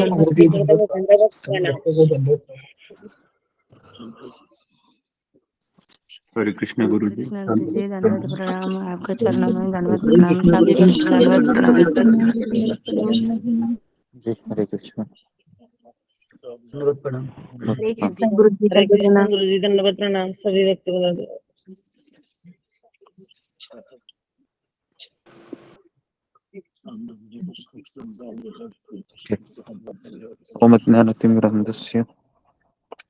दंडवत प्रणाम। हरे कृष्ण गुरु जी। कृष्ण गुरु जी दंडवत प्रणाम। आपके चरणों में दंडवत प्रणाम। सभी भक्त दंडवत प्रणाम। जी हरे कृष्ण। हरे कृष्ण गुरु जी दंडवत प्रणाम। सभी भक्त ओम ज्ञानतिमिरन्धस्य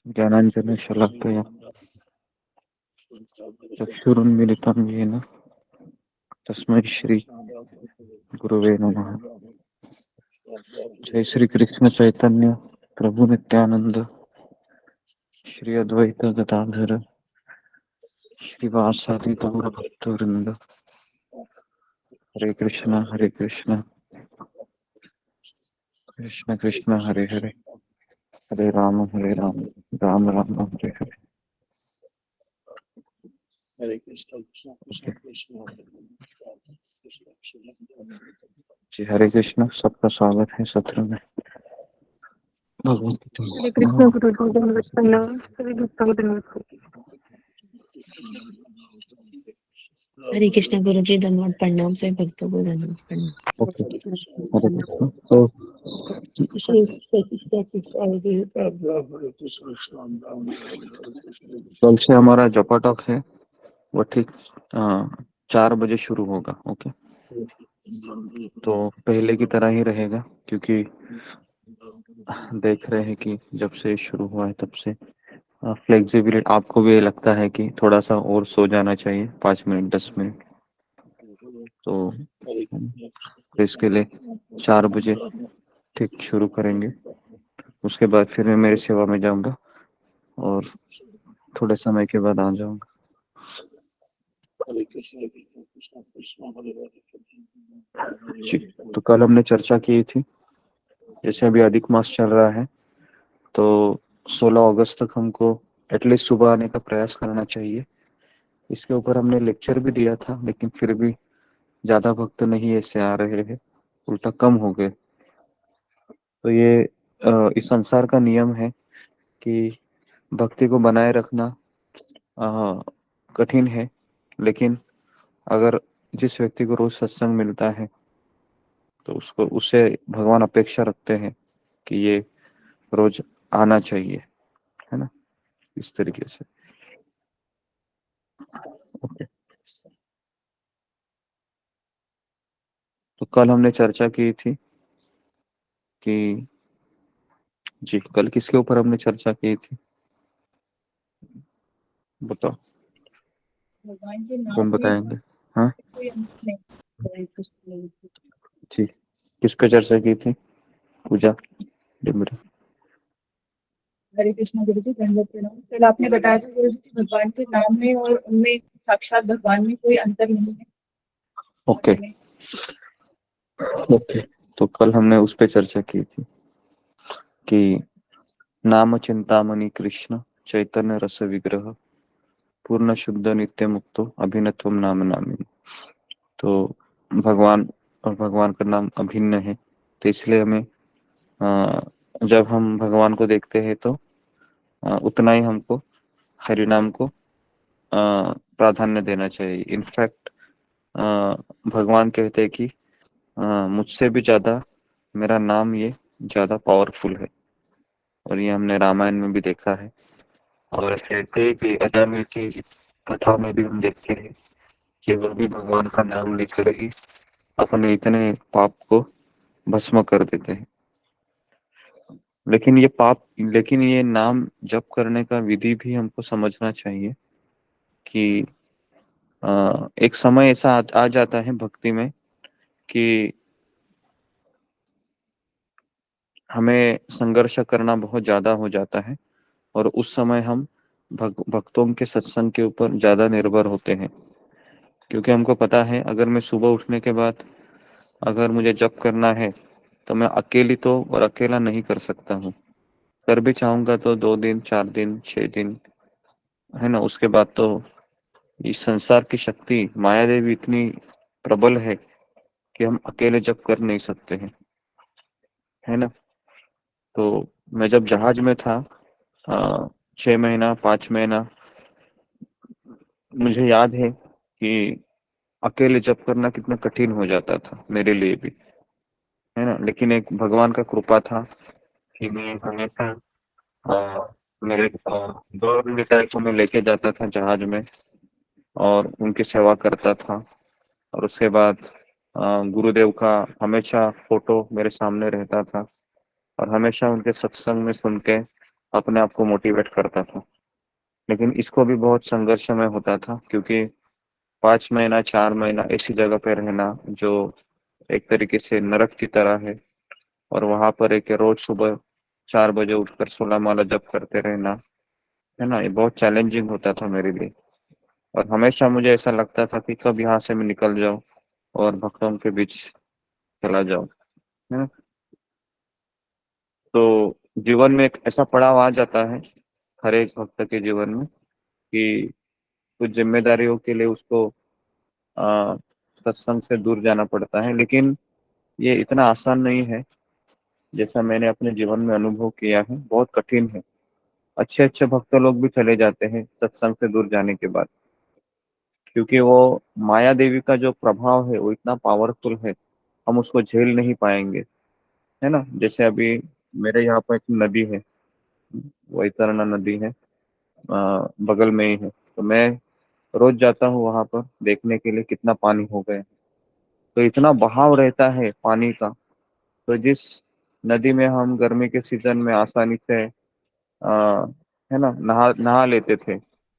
ज्ञानाञ्जनशलाकया चक्षुरुन्मिलितं येन तस्मै श्री गुरुवे नमः। जय श्री कृष्ण चैतन्य प्रभु नित्यानंद श्री अद्वैत गदाधर श्रीवासादि गौर भक्तवृंद। हरे कृष्ण कृष्ण कृष्ण हरे हरे, हरे राम राम राम हरे हरे। जी हरे कृष्ण। सबका स्वागत है सत्र में। हरे कृष्ण गुरु जी दंडवत प्रणाम। सभी भक्तों को दंडवत हरे कृष्ण गुरु जी दंडवत प्रणाम। सभी भक्तों को दंडवत प्रणाम। ओके हरे कृष्ण। तो कल से हमारा जपा टॉक है वो ठीक 4 बजे शुरू होगा। ओके, तो पहले की तरह ही रहेगा क्योंकि देख रहे हैं कि जब से शुरू हुआ है तब से फ्लेक्सिबिलिटी आपको भी लगता है कि थोड़ा सा और सो जाना चाहिए 5 मिनट 10 मिनट। तो इसके लिए 4 बजे ठीक शुरू करेंगे। उसके बाद फिर मैं मेरी सेवा में जाऊंगा और थोड़े समय के बाद आ जाऊंगा। जी, तो कल हमने चर्चा की थी, जैसे अभी अधिक मास चल रहा है तो 16 अगस्त तक हमको एटलीस्ट सुबह आने का प्रयास करना चाहिए। इसके ऊपर हमने लेक्चर भी दिया था, लेकिन फिर भी ज्यादा भक्त नहीं ऐसे आ रहे हैं, उल्टा कम हो गए। तो ये इस संसार का नियम है कि भक्ति को बनाए रखना कठिन है, लेकिन अगर जिस व्यक्ति को रोज सत्संग मिलता है तो उससे भगवान अपेक्षा रखते हैं कि ये रोज आना चाहिए, है ना, इस तरीके से। ओके, तो कल हमने चर्चा की थी कि जी कल किसके ऊपर हमने चर्चा की थी, बताओ कौन बताएंगे? हाँ जी, किस पे चर्चा की थी? पूजा डिमरी। हरे कृष्ण गुरु जी दंडवत प्रणाम। कल आपने बताया था गुरु जी भगवान के नाम में और उनमें साक्षात भगवान में कोई अंतर नहीं है। ओके ओके, तो कल हमने उस पे चर्चा की थी कि नाम चिंतामणि कृष्ण चैतन्य रस विग्रह पूर्ण शुद्ध नित्य मुक्तो अभिन्नत्वम नाम नामिनी। तो भगवान और भगवान का नाम अभिन्न है, तो इसलिए हमें जब हम भगवान को देखते हैं तो उतना ही हमको हरि नाम को प्राधान्य देना चाहिए। इनफैक्ट भगवान कहते हैं कि मुझसे भी ज्यादा मेरा नाम ये ज्यादा पावरफुल है, और ये हमने रामायण में भी देखा है। और कहते हैं कि अजामिल की कथा में भी हम देखते हैं कि वो भी भगवान का नाम लेकर ही अपने इतने पाप को भस्म कर देते हैं। लेकिन ये नाम जप करने का विधि भी हमको समझना चाहिए कि एक समय ऐसा आ जाता है भक्ति में कि हमें संघर्ष करना बहुत ज्यादा हो जाता है, और उस समय हम भक्तों के सत्संग के ऊपर ज्यादा निर्भर होते हैं। क्योंकि हमको पता है अगर मैं सुबह उठने के बाद अगर मुझे जप करना है तो मैं अकेला नहीं कर सकता हूँ। कर भी चाहूंगा तो 2 दिन 4 दिन 6 दिन, है ना, उसके बाद तो इस संसार की शक्ति माया देवी इतनी प्रबल है कि हम अकेले जप कर नहीं सकते हैं, है ना। तो मैं जब जहाज में था 6 महीना 5 महीना, मुझे याद है कि अकेले जप करना कितना कठिन हो जाता था मेरे लिए भी, है ना। लेकिन एक भगवान का कृपा था कि मैं हमेशा मेरे गौर को मैं लेके जाता था जहाज में और उनकी सेवा करता था। और उसके बाद गुरुदेव का हमेशा फोटो मेरे सामने रहता था और हमेशा उनके सत्संग में सुन के अपने आप को मोटिवेट करता था। लेकिन इसको भी बहुत संघर्ष में होता था, क्योंकि 5 महीना 4 महीना ऐसी जगह पे रहना जो एक तरीके से नरक की तरह है, और वहां पर एक रोज सुबह 4 बजे उठकर 16 माला जप करते रहना, है ना, ये बहुत चैलेंजिंग होता था मेरे लिए। और हमेशा मुझे ऐसा लगता था कि कब यहाँ से मैं निकल जाऊं और भक्तों के बीच चला जाऊं, है ना। तो जीवन में एक ऐसा पड़ाव आ जाता है हर एक भक्त के जीवन में कि कुछ जिम्मेदारियों के लिए उसको आ, सत्संग से दूर जाना पड़ता है। लेकिन ये इतना आसान नहीं है, जैसा मैंने अपने जीवन में अनुभव किया है, बहुत कठिन है। अच्छे अच्छे भक्त लोग भी चले जाते हैं सत्संग से दूर जाने के बाद, क्योंकि वो माया देवी का जो प्रभाव है वो इतना पावरफुल है, हम उसको झेल नहीं पाएंगे, है ना। जैसे अभी मेरे यहाँ पर एक नदी है, वैतरणा नदी है, बगल में ही है। तो मैं रोज जाता हूँ वहां पर देखने के लिए कितना पानी हो गया है। तो इतना बहाव रहता है पानी का। तो जिस नदी में हम गर्मी के सीजन में आसानी से है ना नहा नहा लेते थे,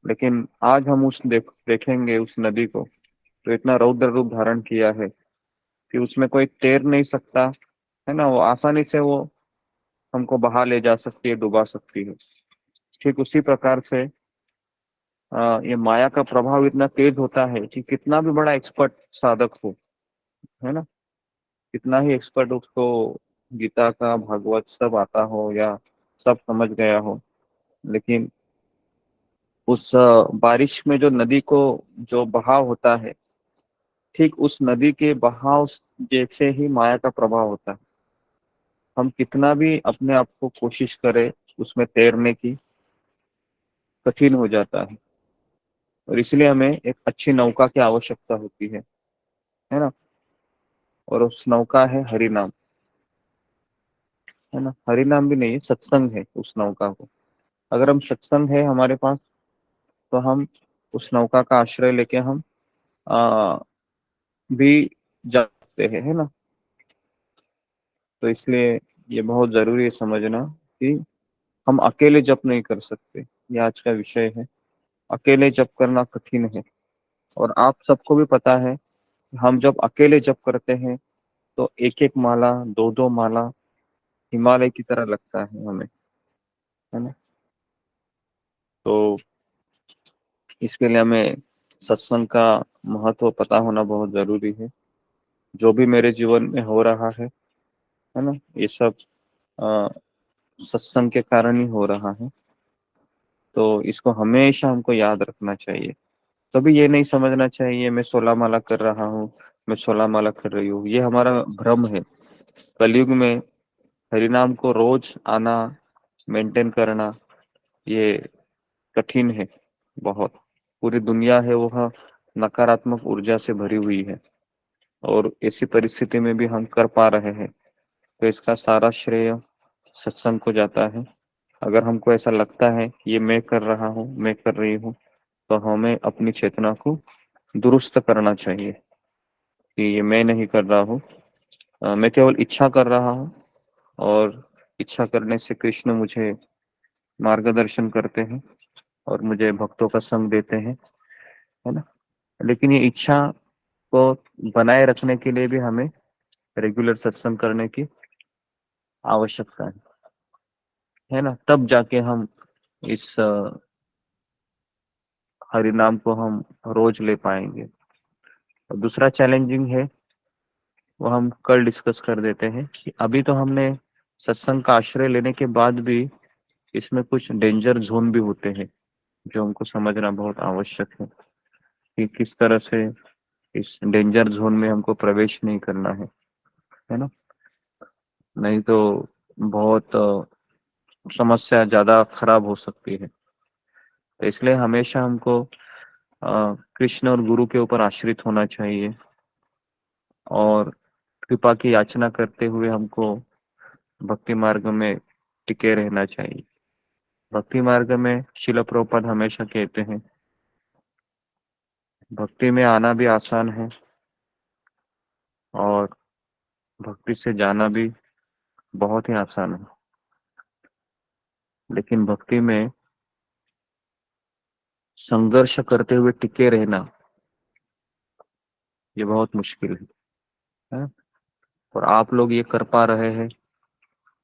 लेकिन आज हम देखेंगे उस नदी को, तो इतना रौद्र रूप धारण किया है कि उसमें कोई तैर नहीं सकता, है ना। वो आसानी से वो हमको बहा ले जा सकती है, डुबा सकती है। ठीक उसी प्रकार से ये माया का प्रभाव इतना तेज होता है कि कितना भी बड़ा एक्सपर्ट साधक हो, है ना, कितना ही एक्सपर्ट उसको गीता का भागवत सब आता हो या सब समझ गया हो, लेकिन उस बारिश में जो नदी को जो बहाव होता है, ठीक उस नदी के बहाव जैसे ही माया का प्रभाव होता है। हम कितना भी अपने आप को कोशिश करें उसमें तैरने की, कठिन हो जाता है। और इसलिए हमें एक अच्छी नौका की आवश्यकता होती है ना। और उस नौका है हरि नाम, है ना। हरि नाम भी नहीं है, सत्संग है उस नौका को। अगर हम सत्संग है हमारे पास, तो हम उस नौका का आश्रय लेके हम आ, भी जाते हैं, है ना। तो इसलिए ये बहुत जरूरी है समझना कि हम अकेले जप नहीं कर सकते, ये आज का विषय है। अकेले जप करना कठिन है। और आप सबको भी पता है, हम जब अकेले जप करते हैं तो एक एक माला दो दो माला हिमालय की तरह लगता है हमें, है ना। तो इसके लिए हमें सत्संग का महत्व पता होना बहुत जरूरी है। जो भी मेरे जीवन में हो रहा है ना, ये सब अ, सत्संग के कारण ही हो रहा है। तो इसको हमेशा हमको याद रखना चाहिए। कभी ये नहीं समझना चाहिए मैं 16 माला कर रहा हूँ, मैं 16 माला कर रही हूँ, ये हमारा भ्रम है। कलयुग में हरिनाम को रोज आना, मेंटेन करना, ये कठिन है बहुत। पूरी दुनिया है वह नकारात्मक ऊर्जा से भरी हुई है, और ऐसी परिस्थिति में भी हम कर पा रहे हैं। तो इसका सारा श्रेय सत्संग को जाता है। अगर हमको ऐसा लगता है कि ये मैं कर रहा हूँ, मैं कर रही हूँ, तो हमें अपनी चेतना को दुरुस्त करना चाहिए कि ये मैं नहीं कर रहा हूँ, मैं केवल इच्छा कर रहा हूँ। और इच्छा करने से कृष्ण मुझे मार्गदर्शन करते हैं और मुझे भक्तों का संग देते हैं, है ना। लेकिन ये इच्छा को बनाए रखने के लिए भी हमें रेगुलर सत्संग करने की आवश्यकता है ना। तब जाके हम इस हरि नाम को हम रोज ले पाएंगे। और दूसरा चैलेंजिंग है, वो हम कल डिस्कस कर देते हैं कि अभी तो हमने सत्संग का आश्रय लेने के बाद भी इसमें कुछ डेंजर जोन भी होते हैं, जो हमको समझना बहुत आवश्यक है कि किस तरह से इस डेंजर जोन में हमको प्रवेश नहीं करना है ना। नहीं तो बहुत समस्या ज्यादा खराब हो सकती है। तो इसलिए हमेशा हमको कृष्ण और गुरु के ऊपर आश्रित होना चाहिए और कृपा की याचना करते हुए हमको भक्ति मार्ग में टिके रहना चाहिए। भक्ति मार्ग में शिल प्रभुपाद हमेशा कहते हैं, भक्ति में आना भी आसान है और भक्ति से जाना भी बहुत ही आसान है, लेकिन भक्ति में संघर्ष करते हुए टिके रहना ये बहुत मुश्किल है। और आप लोग ये कर पा रहे हैं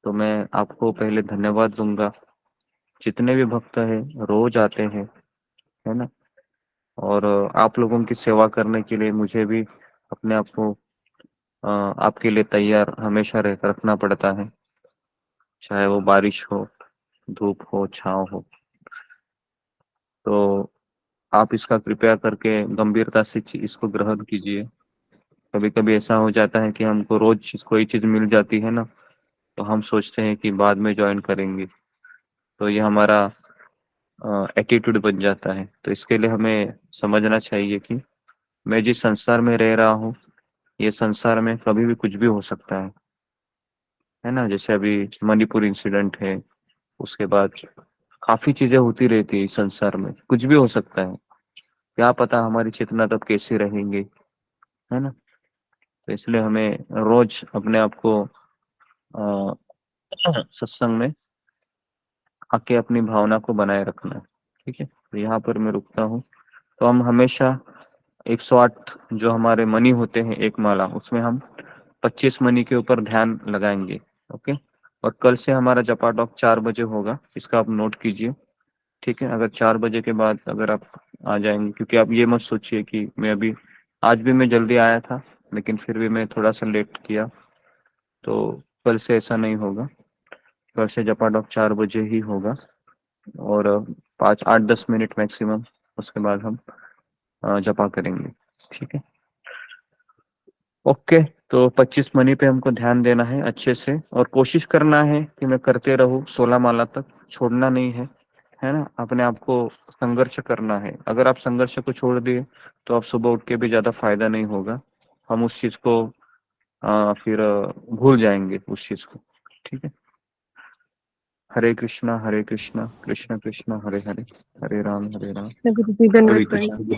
तो मैं आपको पहले धन्यवाद दूंगा। जितने भी भक्त हैं रोज आते हैं, है ना, और आप लोगों की सेवा करने के लिए मुझे भी अपने आप को आपके लिए तैयार हमेशा रहकर रखना पड़ता है, चाहे वो बारिश हो, धूप हो, छाँव हो। तो आप इसका कृपया करके गंभीरता से इसको ग्रहण कीजिए। कभी कभी ऐसा हो जाता है कि हमको रोज कोई चीज मिल जाती है ना, तो हम सोचते हैं कि बाद में ज्वाइन करेंगे, तो ये हमारा एटीट्यूड बन जाता है। तो इसके लिए हमें समझना चाहिए कि मैं जिस संसार में रह रहा हूँ, ये संसार में कभी भी कुछ भी हो सकता है ना। जैसे अभी मणिपुर इंसिडेंट है, उसके बाद काफी चीजें होती रहती है इस संसार में, कुछ भी हो सकता है। क्या पता हमारी चेतना तब कैसी रहेंगी, है ना। तो इसलिए हमें रोज अपने आप को अ, सत्संग में आके अपनी भावना को बनाए रखना है। ठीक है, तो यहाँ पर मैं रुकता हूँ। तो हम हमेशा 108 जो हमारे मनी होते हैं एक माला, उसमें हम 25 मनी के ऊपर ध्यान लगाएंगे। ओके, और कल से हमारा जपा टॉक 4 बजे होगा, इसका आप नोट कीजिए। ठीक है, अगर 4 बजे के बाद अगर आप आ जाएंगे, क्योंकि आप ये मत सोचिए कि मैं अभी, आज भी मैं जल्दी आया था लेकिन फिर भी मैं थोड़ा सा लेट किया, तो कल से ऐसा नहीं होगा। कल से जपा टॉक 4 बजे ही होगा और 5 8 10 मिनट मैक्सिमम, उसके बाद हम जपा करेंगे। ठीक है, ओके। तो 25 मनी पे हमको ध्यान देना है अच्छे से, और कोशिश करना है कि मैं करते रहूं 16 माला तक, छोड़ना नहीं है ना। अपने आप को संघर्ष करना है। अगर आप संघर्ष को छोड़ दिए तो आप सुबह उठ के भी ज्यादा फायदा नहीं होगा। हम उस चीज को फिर भूल जाएंगे उस चीज को। ठीक है, हरे कृष्णा कृष्ण कृष्ण हरे हरे, हरे राम गुरु जी हरे धन्यवाद। कृष्ण।